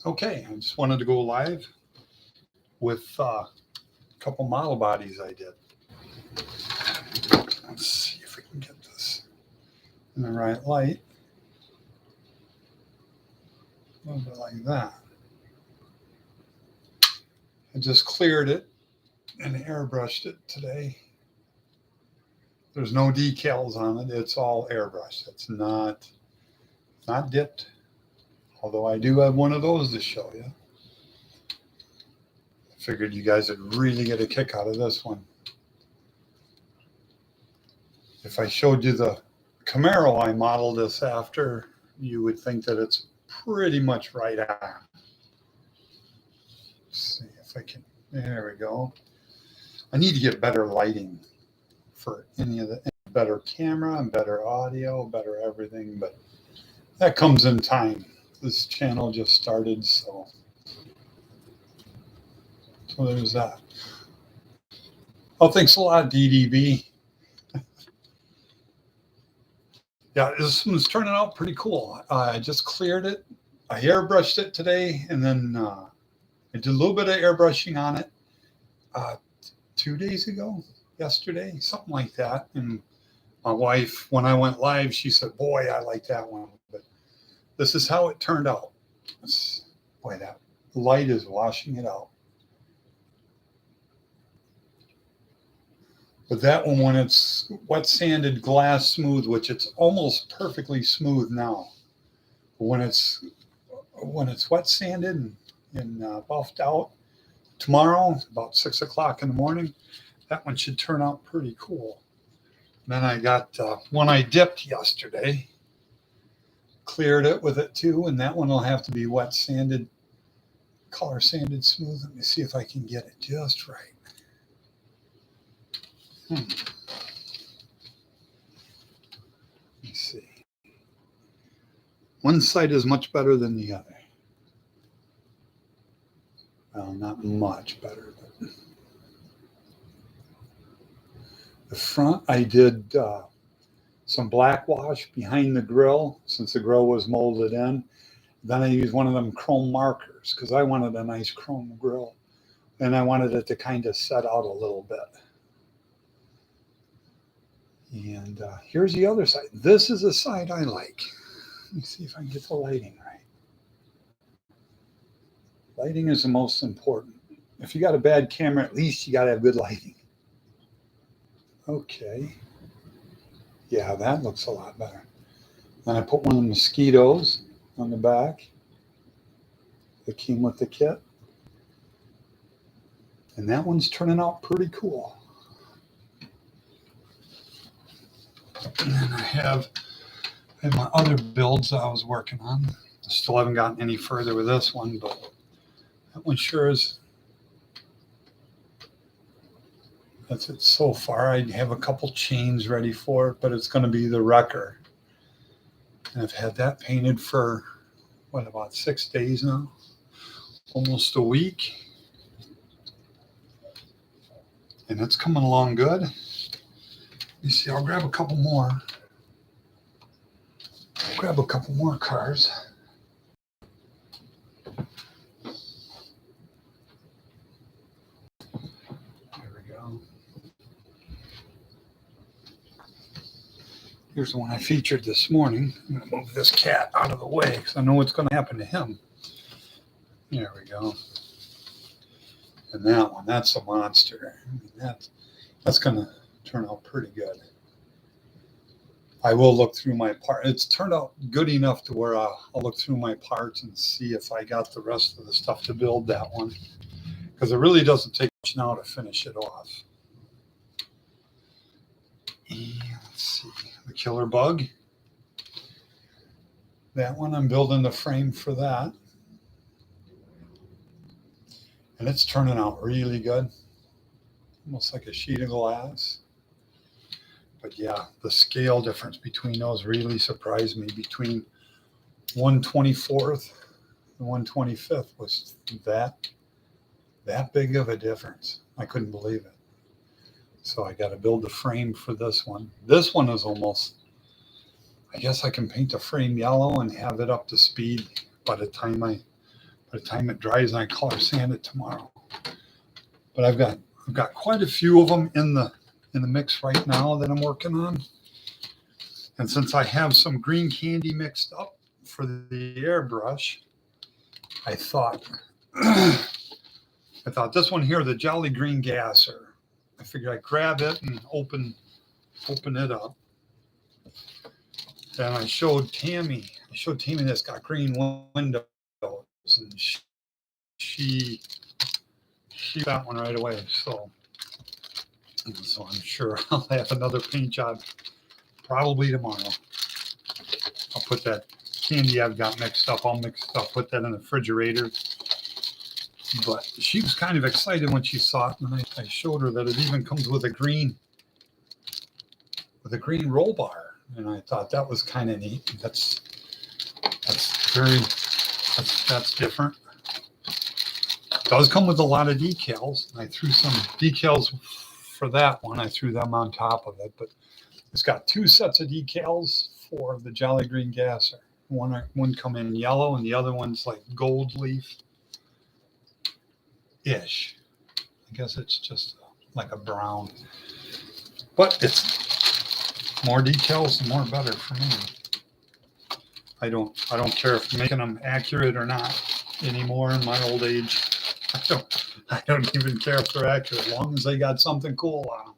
Okay, I just wanted to go live with a couple model bodies I did. Let's see if we can get this in the right light. A little bit like that. I just cleared it and airbrushed it today. There's no decals on it. It's all airbrushed. It's not dipped. Although I do have one of those to show you. I figured you guys would really get a kick out of this one. If I showed you the Camaro I modeled this after, you would think that it's pretty much right on. Let's see if I can, there we go. I need to get better lighting for better camera and better audio, better everything, but that comes in time. This channel just started, so there's that. Oh, thanks a lot, DDB. Yeah, this one's turning out pretty cool. I just cleared it. I airbrushed it today, and then I did a little bit of airbrushing on it 2 days ago, yesterday, something like that. And my wife, when I went live, she said, boy, I like that one. But this is how it turned out. Boy, that light is washing it out. But that one, when it's wet sanded glass smooth, which it's almost perfectly smooth now. When it's wet sanded and buffed out tomorrow, about 6 o'clock in the morning, that one should turn out pretty cool. Then I got one I dipped yesterday, cleared it with it too, and that one will have to be wet sanded, color sanded smooth. Let me see if I can get it just right. Let me see. One side is much better than the other. Well, not much better, but the front I did some black wash behind the grill since the grill was molded in. Then I used one of them chrome markers because I wanted a nice chrome grill, and I wanted it to kind of set out a little bit. And here's the other side. This is the side I like. Let me see if I can get the lighting right. Lighting is the most important. If you got a bad camera, at least you got to have good lighting. Okay. Yeah, that looks a lot better. Then I put one of the mosquitoes on the back that came with the kit. And that one's turning out pretty cool. And then I have my other builds I was working on. I still haven't gotten any further with this one, but that one sure is. That's it so far. I have a couple chains ready for it, but it's going to be the wrecker. And I've had that painted for, about 6 days now? Almost a week. And it's coming along good. You see, I'll grab a couple more. Grab a couple more cars. There we go. Here's the one I featured this morning. I'm going to move this cat out of the way because I know what's going to happen to him. There we go. And that one, that's a monster. I mean, that's going to turn out pretty good. I will look through my part. It's turned out good enough to where I'll look through my parts and see if I got the rest of the stuff to build that one. Because it really doesn't take much now to finish it off. And let's see, the killer bug. That one, I'm building the frame for that. And it's turning out really good. Almost like a sheet of glass. But yeah, the scale difference between those really surprised me. Between 1/24th and 1/25th was that big of a difference. I couldn't believe it. So I got to build the frame for this one. This one is almost, I guess I can paint the frame yellow and have it up to speed by the time by the time it dries, I color sand it tomorrow. But I've got quite a few of them in the mix right now that I'm working on. And since I have some green candy mixed up for the airbrush, I thought this one here, the Jolly Green Gasser. I figured I'd grab it and open it up. And I showed Tammy that's got green windows, and she that one right away. So I'm sure I'll have another paint job probably tomorrow. I'll put that candy I've got mixed up. I'll put that in the refrigerator. But she was kind of excited when she saw it, and I showed her that it even comes with a green roll bar, and I thought that was kind of neat. That's different. It does come with a lot of decals. I threw some decals for that one. I threw them on top of it, but it's got two sets of decals for the Jolly Green Gasser. One come in yellow, and the other one's like gold leaf ish. I guess it's just like a brown, but it's more decals, the more better for me. I don't care if making them accurate or not anymore in my old age. I don't even care if they're accurate, as long as they got something cool on them.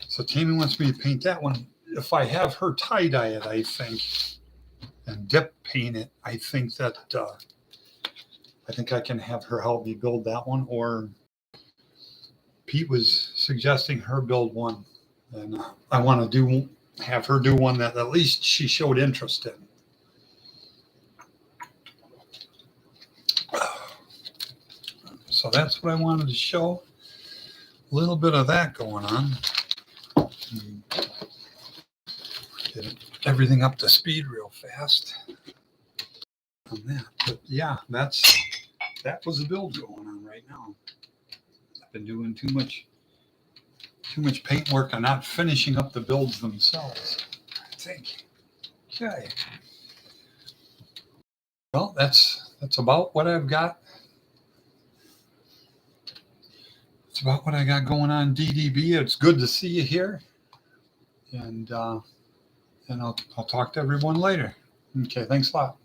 So Tammy wants me to paint that one. If I have her tie-dye it, I think, and dip paint it, I think I can have her help me build that one. Or Pete was suggesting her build one, and I want to have her do one that at least she showed interest in. So that's what I wanted to show. A little bit of that going on. Get everything up to speed real fast on that. But yeah, that was the build going on right now. I've been doing too much paint work and not finishing up the builds themselves, I think. Okay. Well, that's about what I've got. It's about what I got going on DDB. It's good to see you here. And I'll talk to everyone later. Okay, thanks a lot.